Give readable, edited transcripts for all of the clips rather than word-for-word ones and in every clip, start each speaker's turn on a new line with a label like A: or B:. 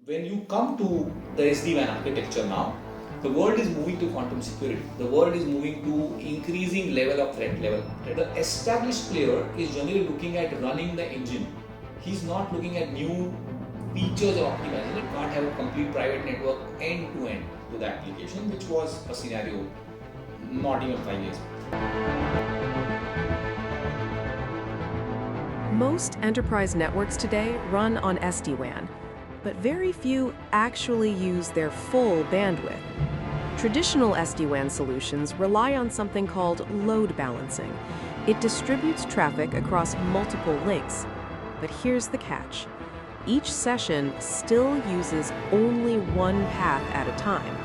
A: When you come to the SD-WAN architecture now, the world is moving to quantum security. The world is moving to increasing level of threat level. The established player is generally looking at running the engine. He's not looking at new features or optimization. It can't have a complete private network end to end to the application, which was a scenario not even 5 years back.
B: Most enterprise networks today run on SD-WAN, but very few actually use their full bandwidth. Traditional SD-WAN solutions rely on something called load balancing. It distributes traffic across multiple links. But here's the catch. Each session still uses only one path at a time.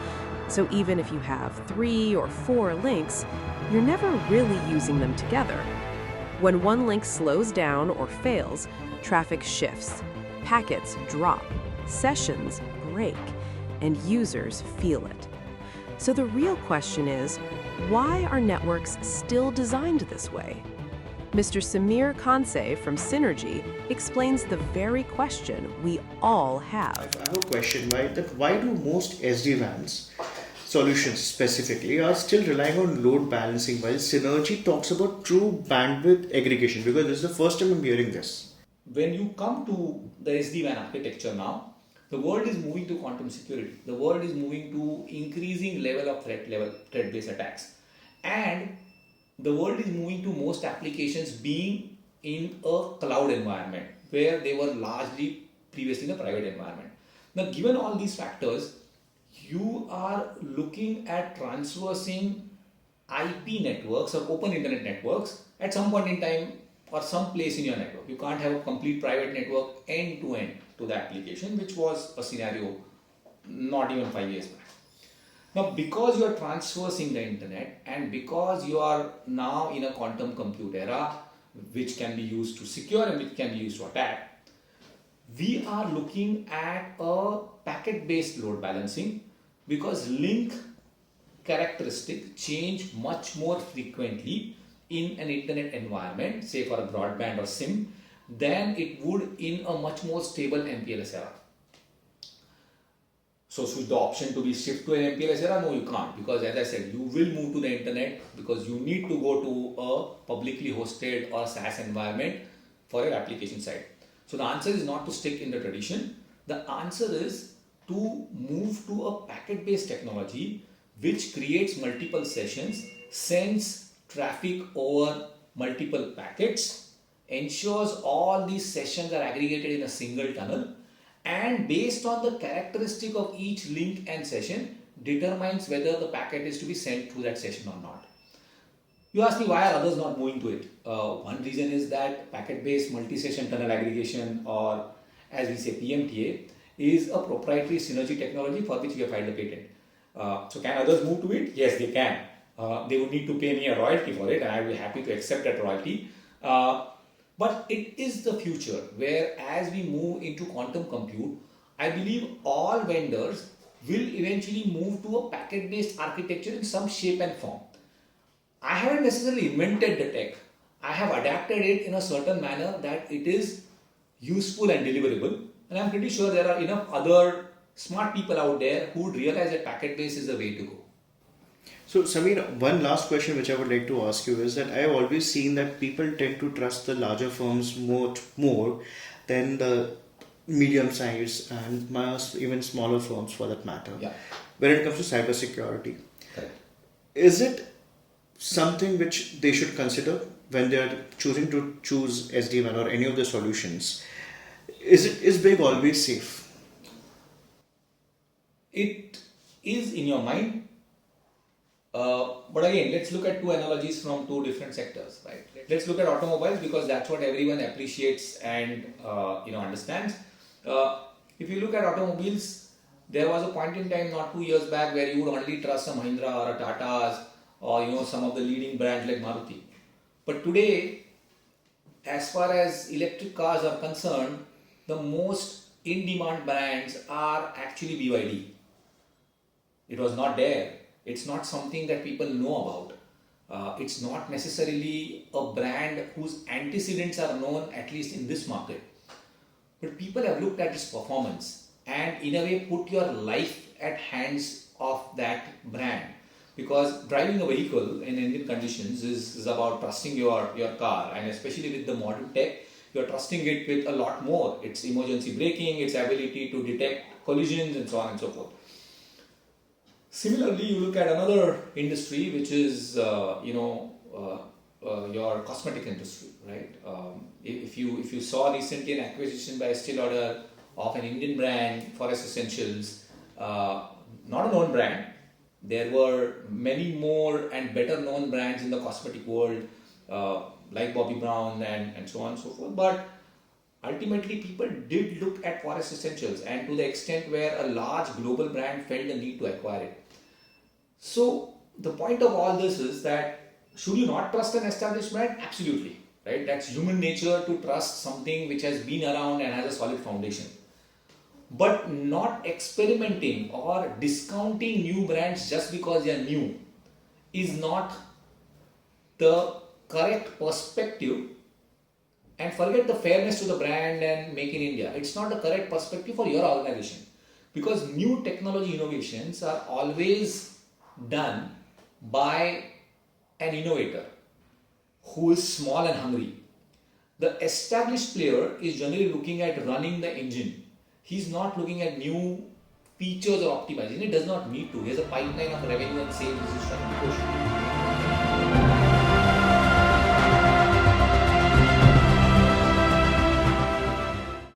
B: So even if you have 3 or 4 links, you're never really using them together. When one link slows down or fails, traffic shifts, packets drop, sessions break, and users feel it. So the real question is, why are networks still designed this way? Mr. Samir Kansay from Cnergee explains the very question we all have.
C: I have a question, right? That why do most SD-WANs solutions specifically are still relying on load balancing while Cnergee talks about true bandwidth aggregation? Because this is the first time I'm hearing this.
A: When you come to the SD-WAN architecture now, the world is moving to quantum security. The world is moving to increasing level of threat-based attacks. And the world is moving to most applications being in a cloud environment where they were largely previously in a private environment. Now, given all these factors, you are looking at transversing IP networks or open internet networks at some point in time or some place in your network. You can't have a complete private network end to end to the application, which was a scenario not even 5 years back. Now, because you are transversing the internet and because you are now in a quantum compute era, which can be used to secure and which can be used to attack, we are looking at a packet-based load balancing because link characteristics change much more frequently in an internet environment, say for a broadband or SIM, than it would in a much more stable MPLS era. So should the option to be shift to an MPLS era? No, you can't, because as I said, you will move to the internet because you need to go to a publicly hosted or SaaS environment for your application side. So the answer is not to stick in the tradition. The answer is to move to a packet-based technology which creates multiple sessions, sends traffic over multiple packets, ensures all these sessions are aggregated in a single tunnel, and based on the characteristic of each link and session determines whether the packet is to be sent through that session or not. You ask me why are others not moving to it? One reason is that packet-based multi-session tunnel aggregation, or as we say PMTA, is a proprietary Cnergee technology for which we have filed a patent. So can others move to it? Yes, they can. They would need to pay me a royalty for it and I will be happy to accept that royalty. But it is the future where as we move into quantum compute, I believe all vendors will eventually move to a packet-based architecture in some shape and form. I haven't necessarily invented the tech. I have adapted it in a certain manner that it is useful and deliverable. And I'm pretty sure there are enough other smart people out there who would realize that packet-based is the way to go.
C: So, Samir, one last question which I would like to ask you is that I have always seen that people tend to trust the larger firms more than the medium size and even smaller firms for that matter.
A: Yeah.
C: When it comes to cybersecurity.
A: Correct.
C: Is it something which they should consider when they are choosing to choose SD-WAN or any of the solutions? Is big always safe?
A: It is in your mind. But again, let's look at two analogies from two different sectors, right? Let's look at automobiles because that's what everyone appreciates and understands. If you look at automobiles, there was a point in time not 2 years back where you would only trust a Mahindra or a Tata's or some of the leading brands like Maruti. But today, as far as electric cars are concerned, the most in-demand brands are actually BYD. It was not there. It's not something that people know about. It's not necessarily a brand whose antecedents are known, at least in this market. But people have looked at its performance. and in a way put your life at hands of that brand. Because driving a vehicle in Indian conditions is about trusting your car, and especially with the modern tech, you're trusting it with a lot more. Its emergency braking, its ability to detect collisions, and so on and so forth. Similarly, you look at another industry, which is your cosmetic industry, right? If you saw recently an acquisition by Estee Lauder of an Indian brand, Forest Essentials, not a known brand. There were many more and better known brands in the cosmetic world, like Bobbi Brown and so on and so forth. But ultimately, people did look at Forest Essentials, and to the extent where a large global brand felt the need to acquire it. So the point of all this is that should you not trust an established brand? Absolutely, right? That's human nature to trust something which has been around and has a solid foundation. But not experimenting or discounting new brands just because they are new is not the correct perspective. And forget the fairness to the brand and make in India. It's not the correct perspective for your organization, because new technology innovations are always done by an innovator who is small and hungry. The established player is generally looking at running the engine. He's not looking at new features or optimization. It does not need to. He has a pipeline of revenue and sales which is trying to push.